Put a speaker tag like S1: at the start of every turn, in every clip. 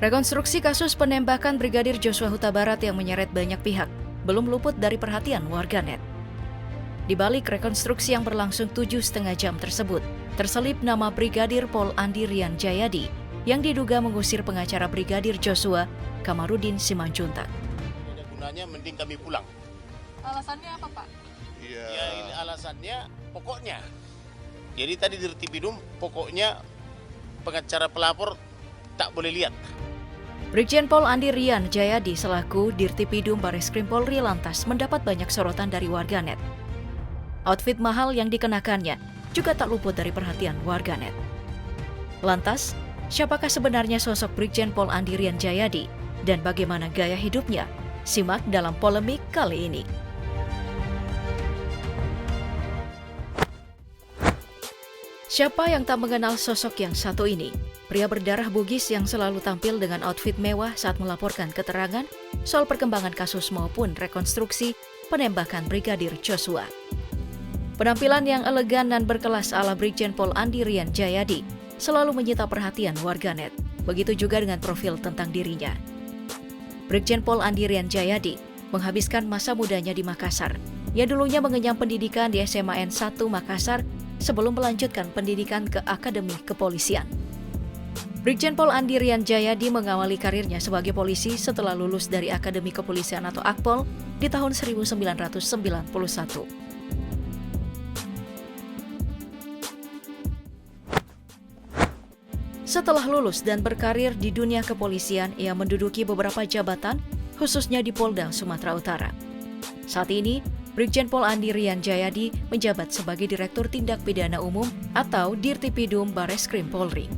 S1: Rekonstruksi kasus penembakan Brigadir Joshua Huta Barat yang menyeret banyak pihak belum luput dari perhatian warganet. Di balik rekonstruksi yang berlangsung 7,5 jam tersebut, terselip nama Brigadir Pol Andi Rian Jayadi yang diduga mengusir pengacara Brigadir Joshua, Kamarudin Simanjuntak.
S2: Tidak gunanya, mending kami pulang.
S3: Alasannya apa, Pak?
S2: Ya, ini alasannya pokoknya. Jadi tadi di Dirtipidum pokoknya pengacara pelapor tak boleh lihat.
S1: Brigjen Pol Andi Rian Jayadi selaku Dirtipidum Bareskrim Polri lantas mendapat banyak sorotan dari warganet. Outfit mahal yang dikenakannya juga tak luput dari perhatian warganet. Lantas, siapakah sebenarnya sosok Brigjen Pol Andi Rian Jayadi dan bagaimana gaya hidupnya? Simak dalam polemik kali ini. Siapa yang tak mengenal sosok yang satu ini? Pria berdarah Bugis yang selalu tampil dengan outfit mewah saat melaporkan keterangan soal perkembangan kasus maupun rekonstruksi penembakan Brigadir Joshua. Penampilan yang elegan dan berkelas ala Brigjen Pol Andi Rian Jayadi selalu menyita perhatian warganet. Begitu juga dengan profil tentang dirinya. Brigjen Pol Andi Rian Jayadi menghabiskan masa mudanya di Makassar. Ia dulunya mengenyam pendidikan di SMA N1 Makassar sebelum melanjutkan pendidikan ke Akademi Kepolisian. Brigjen Pol Andi Rian Jayadi mengawali karirnya sebagai polisi setelah lulus dari Akademi Kepolisian atau Akpol di tahun 1991. Setelah lulus dan berkarir di dunia kepolisian, ia menduduki beberapa jabatan, khususnya di Polda Sumatera Utara. Saat ini, Brigjen Pol Andi Rian Jayadi menjabat sebagai Direktur Tindak Pidana Umum atau Dirtipidum Bareskrim Polri.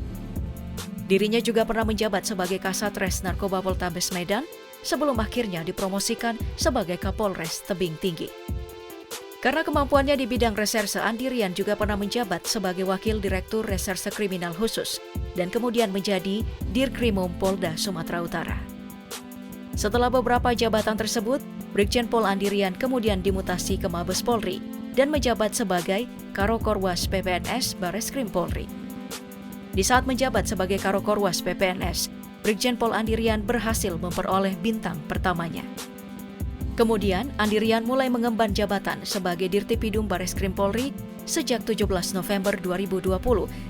S1: Dirinya juga pernah menjabat sebagai Kasatres Narkoba Poltabes Medan sebelum akhirnya dipromosikan sebagai Kapolres Tebing Tinggi. Karena kemampuannya di bidang reserse, Andi Rian juga pernah menjabat sebagai Wakil Direktur Reserse Kriminal Khusus dan kemudian menjadi Dirkrimum Polda Sumatera Utara. Setelah beberapa jabatan tersebut, Brigjen Pol Andi Rian kemudian dimutasi ke Mabes Polri dan menjabat sebagai Karokorwas PPNS Bareskrim Polri. Di saat menjabat sebagai Karokorwas PPNS, Brigjen Pol Andi Rian berhasil memperoleh bintang pertamanya. Kemudian, Andi Rian mulai mengemban jabatan sebagai Dirtipidum Bareskrim Polri sejak 17 November 2020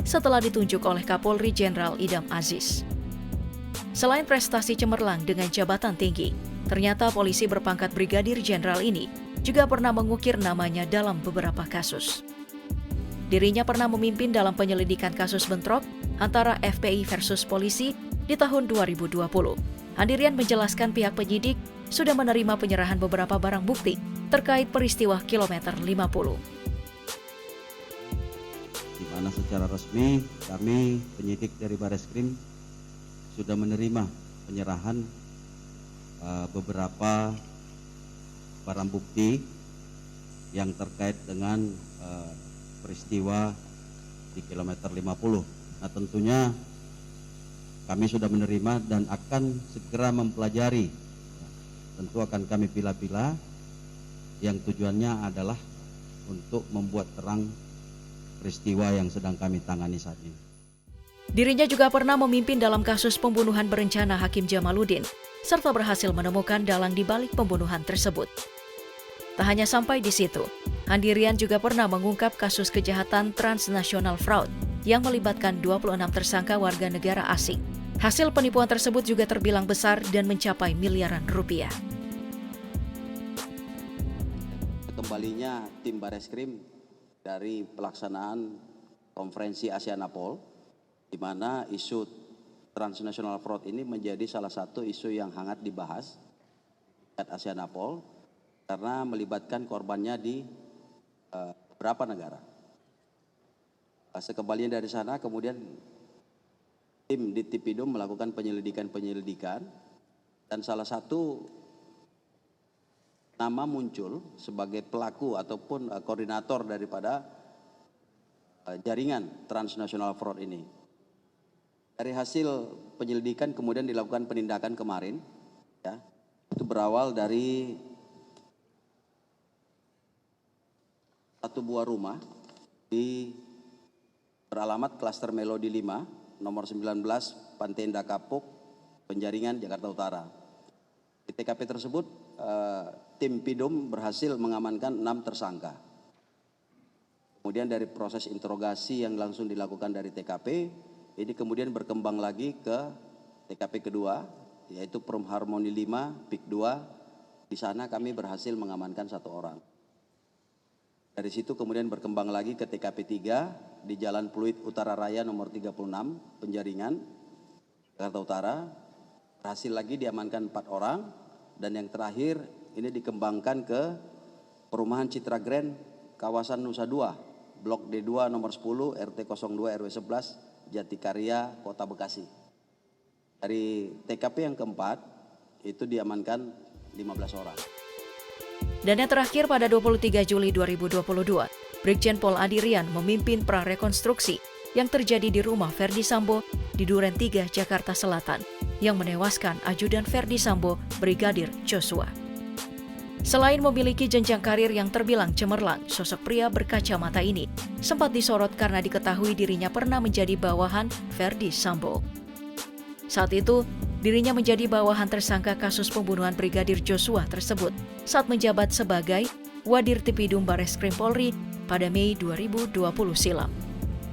S1: setelah ditunjuk oleh Kapolri Jenderal Idam Aziz. Selain prestasi cemerlang dengan jabatan tinggi, ternyata polisi berpangkat Brigadir Jenderal ini juga pernah mengukir namanya dalam beberapa kasus. Dirinya pernah memimpin dalam penyelidikan kasus bentrok antara FPI versus polisi di tahun 2020. Andi Rian menjelaskan pihak penyidik sudah menerima penyerahan beberapa barang bukti terkait peristiwa kilometer 50.
S4: Di mana secara resmi kami penyidik dari Bareskrim sudah menerima penyerahan beberapa barang bukti yang terkait dengan peristiwa di kilometer 50. Nah, tentunya kami sudah menerima dan akan segera mempelajari. Tentu akan kami pilah-pilah yang tujuannya adalah untuk membuat terang peristiwa yang sedang kami tangani saat ini.
S1: Dirinya juga pernah memimpin dalam kasus pembunuhan berencana Hakim Jamaluddin, serta berhasil menemukan dalang di balik pembunuhan tersebut. Tak hanya sampai di situ, Andi Rian juga pernah mengungkap kasus kejahatan transnational fraud yang melibatkan 26 tersangka warga negara asing. Hasil penipuan tersebut juga terbilang besar dan mencapai miliaran rupiah.
S4: Kembalinya tim Bareskrim dari pelaksanaan konferensi ASEANAPOL, di mana isu transnational fraud ini menjadi salah satu isu yang hangat dibahas di ASEANAPOL karena melibatkan korbannya di beberapa negara. Sekembalinya dari sana, kemudian tim Dirtipidum melakukan penyelidikan dan salah satu nama muncul sebagai pelaku ataupun koordinator daripada jaringan transnational fraud ini. Dari hasil penyelidikan kemudian dilakukan penindakan kemarin, ya, itu berawal dari satu buah rumah di beralamat Klaster Melodi 5, nomor 19, Pantai Indah Kapuk, Penjaringan, Jakarta Utara. Di TKP tersebut, tim Pidum berhasil mengamankan 6 tersangka. Kemudian dari proses interogasi yang langsung dilakukan dari TKP, ini kemudian berkembang lagi ke TKP kedua, yaitu Perum Harmoni 5, PIK 2. Di sana kami berhasil mengamankan 1 orang. Dari situ kemudian berkembang lagi ke TKP 3 di Jalan Pluit Utara Raya nomor 36, Penjaringan, Jakarta Utara. Berhasil lagi diamankan 4 orang. Dan yang terakhir ini dikembangkan ke Perumahan Citra Grand, kawasan Nusa Dua, Blok D2 nomor 10, RT 02 RW 11, Jatikarya, Kota Bekasi. Dari TKP yang keempat, itu diamankan 15 orang.
S1: Dan yang terakhir pada 23 Juli 2022, Brigjen Pol Andirian memimpin prarekonstruksi yang terjadi di rumah Ferdi Sambo di Duren 3, Jakarta Selatan, yang menewaskan ajudan Ferdi Sambo, Brigadir Joshua. Selain memiliki jenjang karir yang terbilang cemerlang, sosok pria berkacamata ini sempat disorot karena diketahui dirinya pernah menjadi bawahan Ferdi Sambo. Saat itu, dirinya menjadi bawahan tersangka kasus pembunuhan Brigadir Joshua tersebut saat menjabat sebagai Wadir Tipidum Bareskrim Polri pada Mei 2020 silam.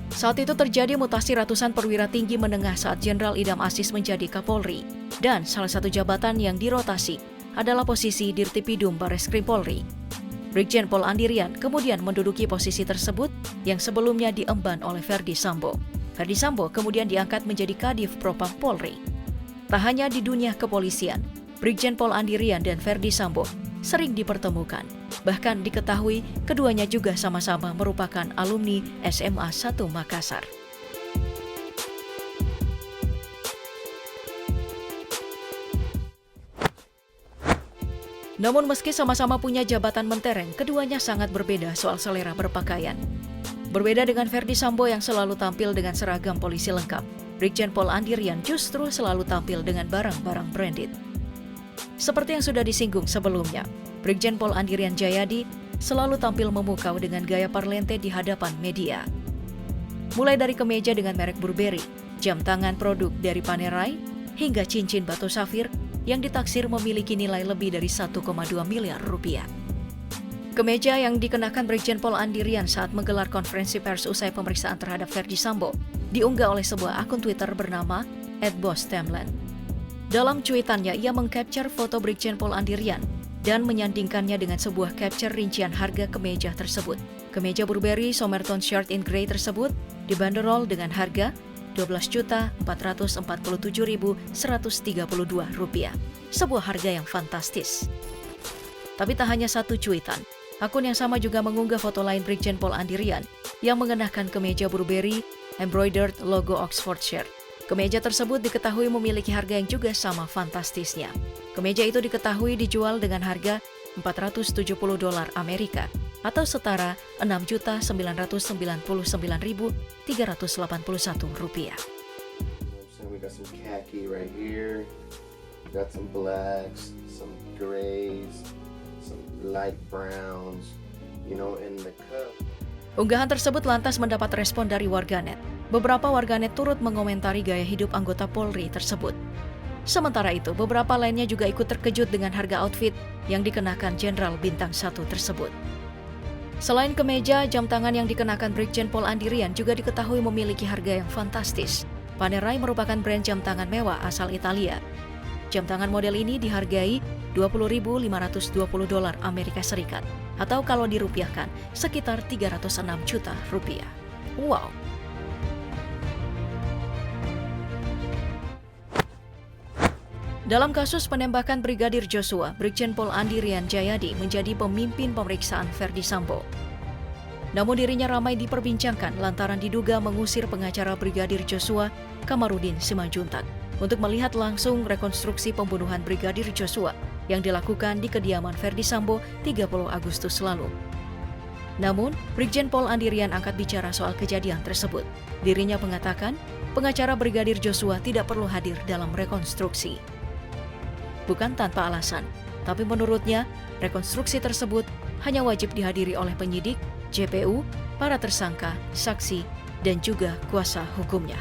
S1: Saat itu terjadi mutasi ratusan perwira tinggi menengah saat Jenderal Idam Aziz menjadi Kapolri, dan salah satu jabatan yang dirotasi adalah posisi Dirtipidum Bareskrim Polri. Brigjen Pol Andirian kemudian menduduki posisi tersebut yang sebelumnya diemban oleh Ferdi Sambo. Ferdi Sambo kemudian diangkat menjadi Kadif Propam Polri. Tak hanya di dunia kepolisian, Brigjen Pol Andirian dan Ferdi Sambo sering dipertemukan. Bahkan diketahui keduanya juga sama-sama merupakan alumni SMA 1 Makassar. Namun meski sama-sama punya jabatan mentereng, keduanya sangat berbeda soal selera berpakaian. Berbeda dengan Ferdi Sambo yang selalu tampil dengan seragam polisi lengkap, Brigjen Pol Andirian justru selalu tampil dengan barang-barang branded. Seperti yang sudah disinggung sebelumnya, Brigjen Pol Andirian Jayadi selalu tampil memukau dengan gaya parlente di hadapan media. Mulai dari kemeja dengan merek Burberry, jam tangan produk dari Panerai, hingga cincin batu safir yang ditaksir memiliki nilai lebih dari 1,2 miliar rupiah. Kemeja yang dikenakan Brigjen Pol Andirian saat menggelar konferensi pers usai pemeriksaan terhadap Ferdi Sambo diunggah oleh sebuah akun Twitter bernama @bosstemlen. Dalam cuitannya, ia mengcapture foto Brigjen Pol Andirian dan menyandingkannya dengan sebuah capture rincian harga kemeja tersebut. Kemeja Burberry Somerton Shirt in Grey tersebut dibanderol dengan harga Rp12.447.132, sebuah harga yang fantastis. Tapi tak hanya satu cuitan, akun yang sama juga mengunggah foto lain Brigjen Pol Andirian yang mengenakan kemeja Burberry embroidered logo Oxfordshire. Kemeja tersebut diketahui memiliki harga yang juga sama fantastisnya. Kemeja itu diketahui dijual dengan harga $470 Amerika atau setara Rp6.999.381.
S5: We got some khaki right here. We got some blacks, some grays, some light browns, in the cup.
S1: Unggahan tersebut lantas mendapat respon dari warganet. Beberapa warganet turut mengomentari gaya hidup anggota Polri tersebut. Sementara itu, beberapa lainnya juga ikut terkejut dengan harga outfit yang dikenakan Jenderal Bintang 1 tersebut. Selain kemeja, jam tangan yang dikenakan Brigjen Pol Andirian juga diketahui memiliki harga yang fantastis. Panerai merupakan brand jam tangan mewah asal Italia. Jam tangan model ini dihargai $20.520 Amerika Serikat, atau kalau dirupiahkan sekitar 306 juta rupiah. Wow! Dalam kasus penembakan Brigadir Joshua, Brigjen Pol Andirian Jayadi menjadi pemimpin pemeriksaan Ferdi Sambo. Namun dirinya ramai diperbincangkan lantaran diduga mengusir pengacara Brigadir Joshua, Kamarudin Simanjuntak, untuk melihat langsung rekonstruksi pembunuhan Brigadir Joshua yang dilakukan di kediaman Ferdi Sambo 30 Agustus lalu. Namun, Brigjen Pol Andirian angkat bicara soal kejadian tersebut. Dirinya mengatakan, pengacara Brigadir Joshua tidak perlu hadir dalam rekonstruksi. Bukan tanpa alasan, tapi menurutnya rekonstruksi tersebut hanya wajib dihadiri oleh penyidik, JPU, para tersangka, saksi, dan juga kuasa hukumnya.